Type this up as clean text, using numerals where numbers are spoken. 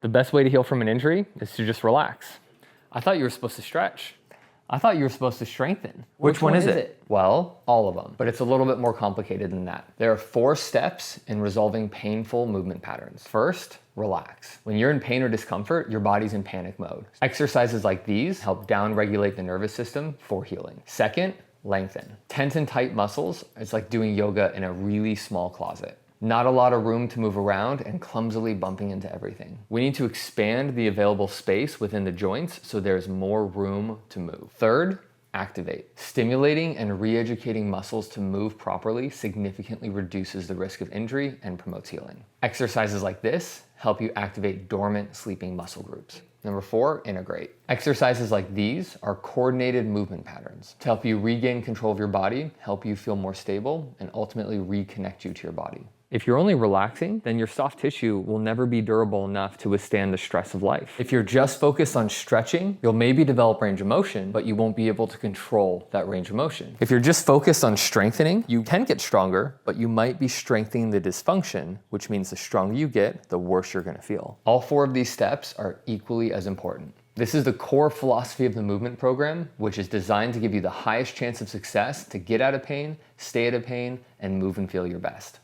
The best way to heal from an injury is to just relax. I thought you were supposed to stretch. I thought you were supposed to strengthen. Which one is it? Well, all of them, but it's a little bit more complicated than that. There are 4 steps in resolving painful movement patterns. First, relax. When you're in pain or discomfort, your body's in panic mode. Exercises like these help down-regulate the nervous system for healing. Second, lengthen. Tense and tight muscles, it's like doing yoga in a really small closet. Not a lot of room to move around and clumsily bumping into everything. We need to expand the available space within the joints so there's more room to move. Third, activate. Stimulating and re-educating muscles to move properly significantly reduces the risk of injury and promotes healing. Exercises like this help you activate dormant sleeping muscle groups. Number 4, integrate. Exercises like these are coordinated movement patterns to help you regain control of your body, help you feel more stable, and ultimately reconnect you to your body. If you're only relaxing, then your soft tissue will never be durable enough to withstand the stress of life. If you're just focused on stretching, you'll maybe develop range of motion, but you won't be able to control that range of motion. If you're just focused on strengthening, you can get stronger, but you might be strengthening the dysfunction, which means the stronger you get, the worse you're gonna feel. All 4 of these steps are equally as important. This is the core philosophy of the movement program, which is designed to give you the highest chance of success to get out of pain, stay out of pain, and move and feel your best.